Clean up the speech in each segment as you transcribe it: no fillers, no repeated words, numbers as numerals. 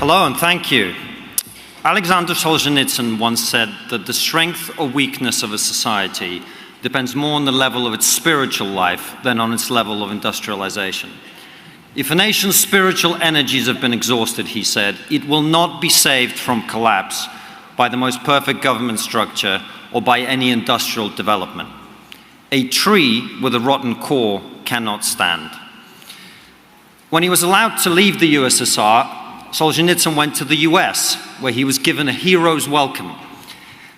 Hello and thank you. Alexander Solzhenitsyn once said that the strength or weakness of a society depends more on the level of its spiritual life than on its level of industrialization. If a nation's spiritual energies have been exhausted, he said, it will not be saved from collapse by the most perfect government structure or by any industrial development. A tree with a rotten core cannot stand. When he was allowed to leave the USSR, Solzhenitsyn went to the US, where he was given a hero's welcome.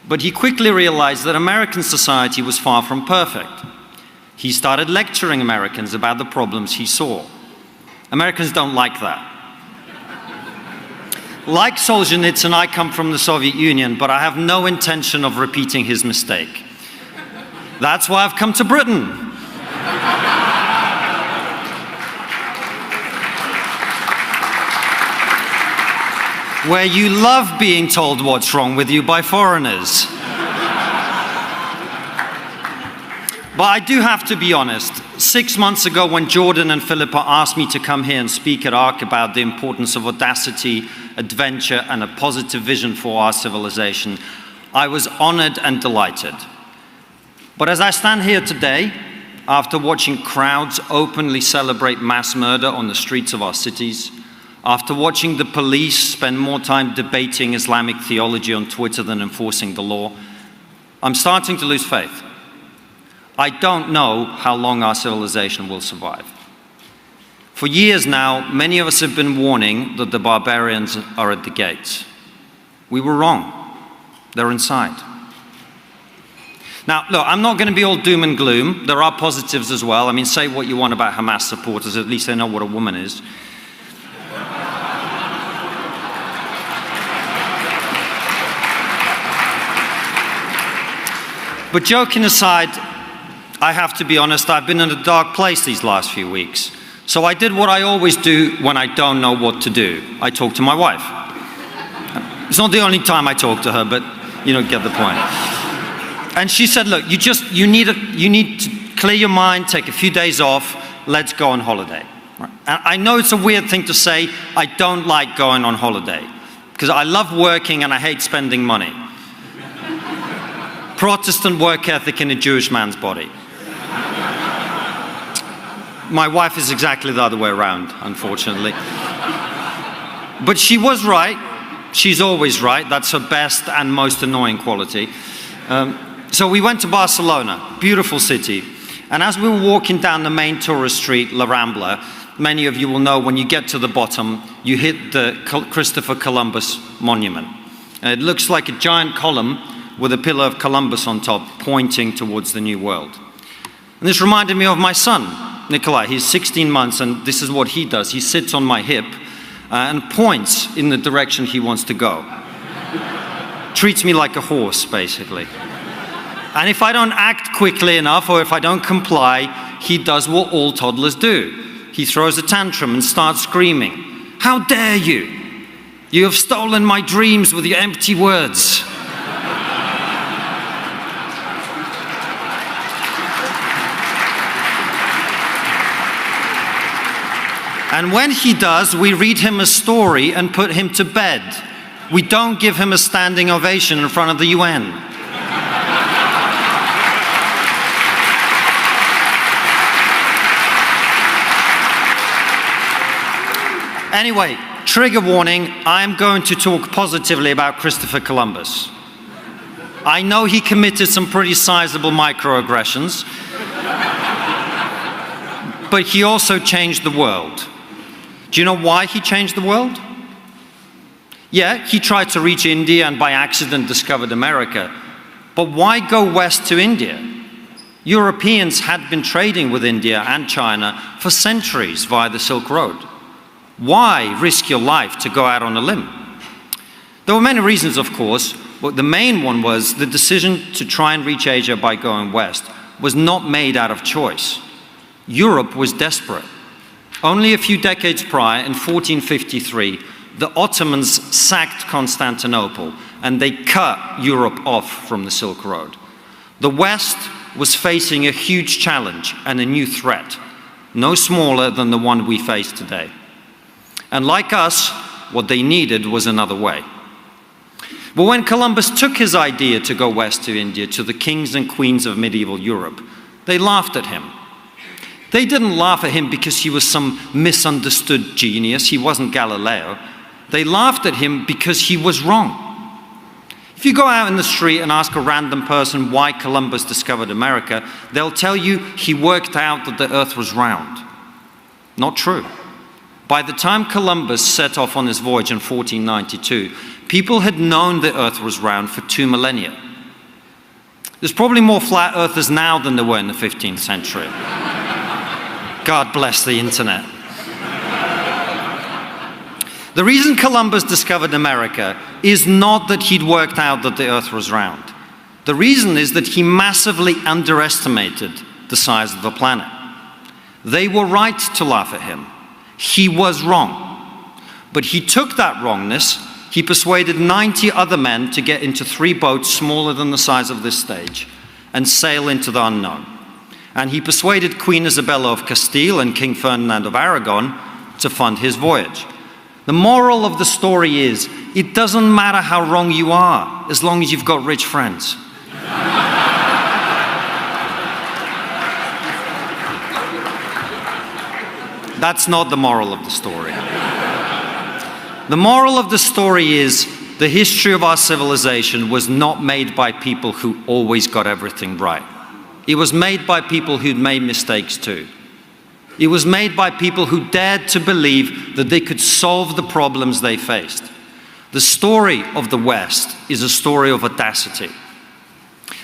But he quickly realized that American society was far from perfect. He started lecturing Americans about the problems he saw. Americans don't like that. Like Solzhenitsyn, I come from the Soviet Union, but I have no intention of repeating his mistake. That's why I've come to Britain. Where you love being told what's wrong with you by foreigners. But I do have to be honest. 6 months ago, when Jordan and Philippa asked me to come here and speak at ARC about the importance of audacity, adventure, and a positive vision for our civilization, I was honored and delighted. But as I stand here today, after watching crowds openly celebrate mass murder on the streets of our cities, after watching the police spend more time debating Islamic theology on Twitter than enforcing the law, I'm starting to lose faith. I don't know how long our civilization will survive. For years now, many of us have been warning that the barbarians are at the gates. We were wrong. They're inside. Now, look, I'm not going to be all doom and gloom. There are positives as well. I mean, say what you want about Hamas supporters, at least they know what a woman is. But joking aside, I have to be honest, I've been in a dark place these last few weeks. So I did what I always do when I don't know what to do. I talked to my wife. It's not the only time I talk to her, but you don't get the point. And she said, look, you need to clear your mind, take a few days off, let's go on holiday. And I know it's a weird thing to say, I don't like going on holiday, because I love working and I hate spending money. Protestant work ethic in a Jewish man's body. My wife is exactly the other way around, unfortunately. But she was right. She's always right. That's her best and most annoying quality. So we went to Barcelona, beautiful city. And as we were walking down the main tourist street, La Rambla, many of you will know when you get to the bottom, you hit the Christopher Columbus monument. And it looks like a giant column with a pillar of Columbus on top, pointing towards the New World. And this reminded me of my son, Nikolai. He's 16 months, and this is what he does. He sits on my hip and points in the direction he wants to go. Treats me like a horse, basically. And if I don't act quickly enough, or if I don't comply, he does what all toddlers do. He throws a tantrum and starts screaming, "How dare you? You have stolen my dreams with your empty words." And when he does, we read him a story and put him to bed. We don't give him a standing ovation in front of the UN. Anyway, trigger warning, I'm going to talk positively about Christopher Columbus. I know he committed some pretty sizable microaggressions, but he also changed the world. Do you know why he changed the world? Yeah, he tried to reach India and by accident discovered America. But why go west to India? Europeans had been trading with India and China for centuries via the Silk Road. Why risk your life to go out on a limb? There were many reasons, of course, but the main one was the decision to try and reach Asia by going west was not made out of choice. Europe was desperate. Only a few decades prior, in 1453, the Ottomans sacked Constantinople and they cut Europe off from the Silk Road. The West was facing a huge challenge and a new threat, no smaller than the one we face today. And like us, what they needed was another way. But when Columbus took his idea to go west to India, to the kings and queens of medieval Europe, they laughed at him. They didn't laugh at him because he was some misunderstood genius. He wasn't Galileo. They laughed at him because he was wrong. If you go out in the street and ask a random person why Columbus discovered America, they'll tell you he worked out that the earth was round. Not true. By the time Columbus set off on his voyage in 1492, people had known the earth was round for 2 millennia. There's probably more flat earthers now than there were in the 15th century. God bless the internet. The reason Columbus discovered America is not that he'd worked out that the earth was round. The reason is that he massively underestimated the size of the planet. They were right to laugh at him. He was wrong. But he took that wrongness, he persuaded 90 other men to get into 3 boats smaller than the size of this stage and sail into the unknown. And he persuaded Queen Isabella of Castile and King Ferdinand of Aragon to fund his voyage. The moral of the story is, it doesn't matter how wrong you are, as long as you've got rich friends. That's not the moral of the story. The moral of the story is, the history of our civilization was not made by people who always got everything right. It was made by people who'd made mistakes too. It was made by people who dared to believe that they could solve the problems they faced. The story of the West is a story of audacity.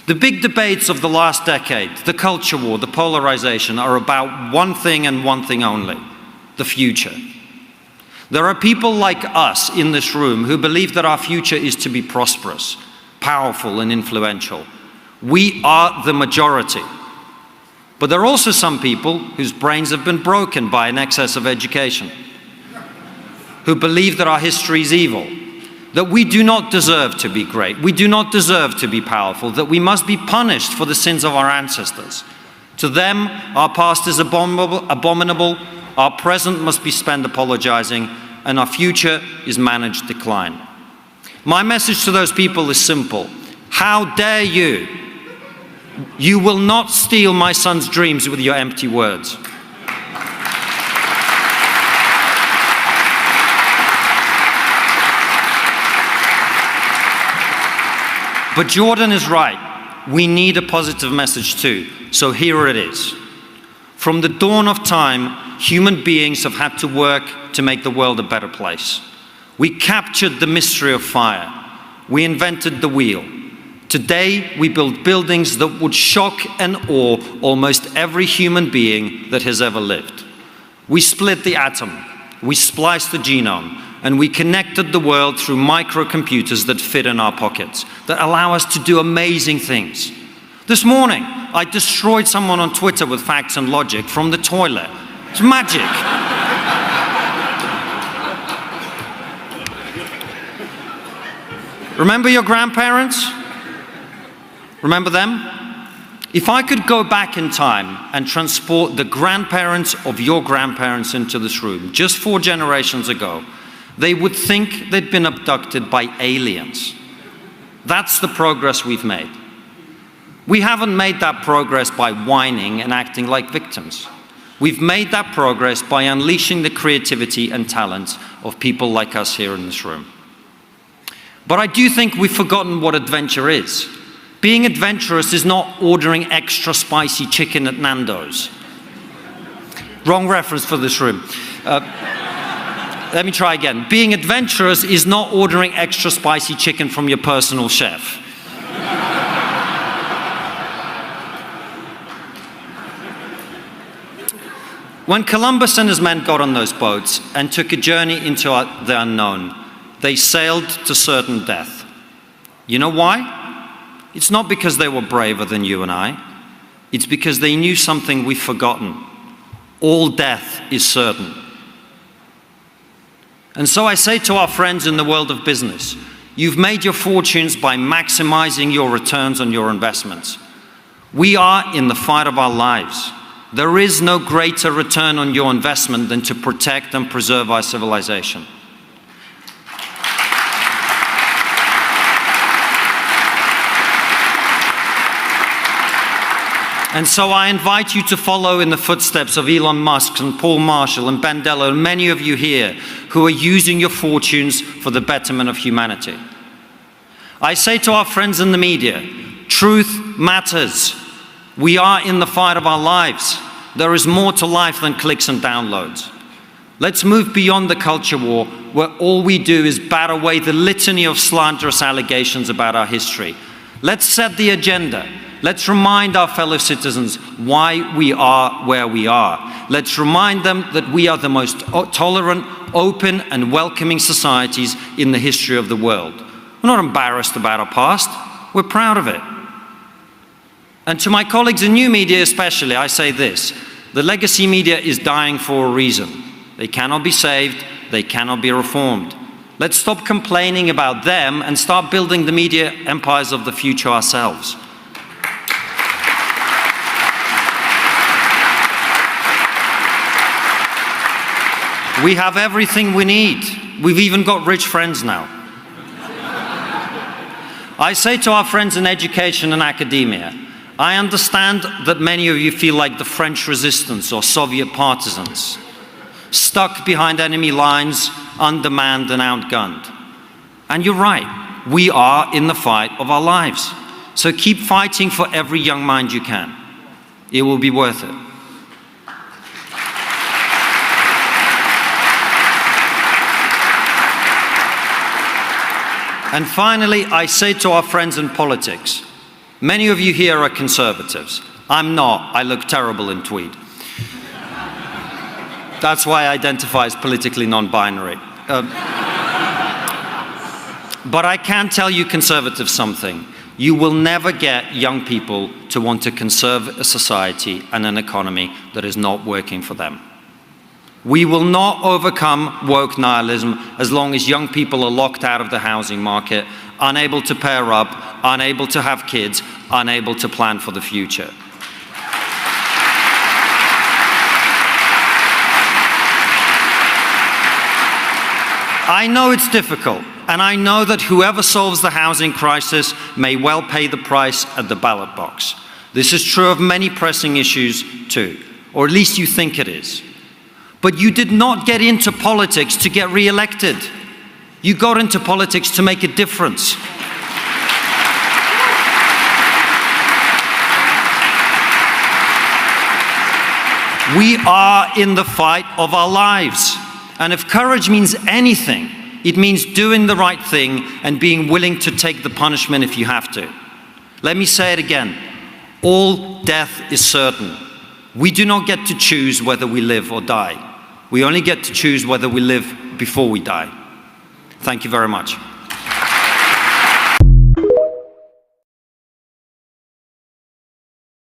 The big debates of the last decade, the culture war, the polarization, are about one thing and one thing only: the future. There are people like us in this room who believe that our future is to be prosperous, powerful, and influential. We are the majority. But there are also some people whose brains have been broken by an excess of education, who believe that our history is evil, that we do not deserve to be great, we do not deserve to be powerful, that we must be punished for the sins of our ancestors. To them, our past is abominable, our present must be spent apologizing, and our future is managed decline. My message to those people is simple: how dare you? You will not steal my son's dreams with your empty words. But Jordan is right. We need a positive message too. So here it is. From the dawn of time, human beings have had to work to make the world a better place. We captured the mystery of fire. We invented the wheel. Today, we build buildings that would shock and awe almost every human being that has ever lived. We split the atom, we spliced the genome, and we connected the world through microcomputers that fit in our pockets, that allow us to do amazing things. This morning, I destroyed someone on Twitter with facts and logic from the toilet. It's magic. Remember your grandparents? Remember them? If I could go back in time and transport the grandparents of your grandparents into this room, just 4 generations ago, they would think they'd been abducted by aliens. That's the progress we've made. We haven't made that progress by whining and acting like victims. We've made that progress by unleashing the creativity and talents of people like us here in this room. But I do think we've forgotten what adventure is. Being adventurous is not ordering extra spicy chicken at Nando's. Wrong reference for this room. Let me try again. Being adventurous is not ordering extra spicy chicken from your personal chef. When Columbus and his men got on those boats and took a journey into the unknown, they sailed to certain death. You know why? It's not because they were braver than you and I. It's because they knew something we've forgotten. All death is certain. And so I say to our friends in the world of business, you've made your fortunes by maximizing your returns on your investments. We are in the fight of our lives. There is no greater return on your investment than to protect and preserve our civilization. And so I invite you to follow in the footsteps of Elon Musk and Paul Marshall and Ben Dello and many of you here who are using your fortunes for the betterment of humanity. I say to our friends in the media, truth matters. We are in the fight of our lives. There is more to life than clicks and downloads. Let's move beyond the culture war, where all we do is bat away the litany of slanderous allegations about our history. Let's set the agenda. Let's remind our fellow citizens why we are where we are. Let's remind them that we are the most tolerant, open, and welcoming societies in the history of the world. We're not embarrassed about our past. We're proud of it. And to my colleagues in new media especially, I say this: the legacy media is dying for a reason. They cannot be saved. They cannot be reformed. Let's stop complaining about them and start building the media empires of the future ourselves. We have everything we need. We've even got rich friends now. I say to our friends in education and academia, I understand that many of you feel like the French resistance or Soviet partisans, stuck behind enemy lines, undermanned and outgunned. And you're right, we are in the fight of our lives. So keep fighting for every young mind you can. It will be worth it. And finally, I say to our friends in politics, many of you here are conservatives. I'm not. I look terrible in tweed. That's why I identify as politically non-binary. But I can tell you conservatives something. You will never get young people to want to conserve a society and an economy that is not working for them. We will not overcome woke nihilism as long as young people are locked out of the housing market, unable to pair up, unable to have kids, unable to plan for the future. I know it's difficult, and I know that whoever solves the housing crisis may well pay the price at the ballot box. This is true of many pressing issues too, or at least you think it is. But you did not get into politics to get re-elected. You got into politics to make a difference. We are in the fight of our lives. And if courage means anything, it means doing the right thing and being willing to take the punishment if you have to. Let me say it again. All death is certain. We do not get to choose whether we live or die. We only get to choose whether we live before we die. Thank you very much.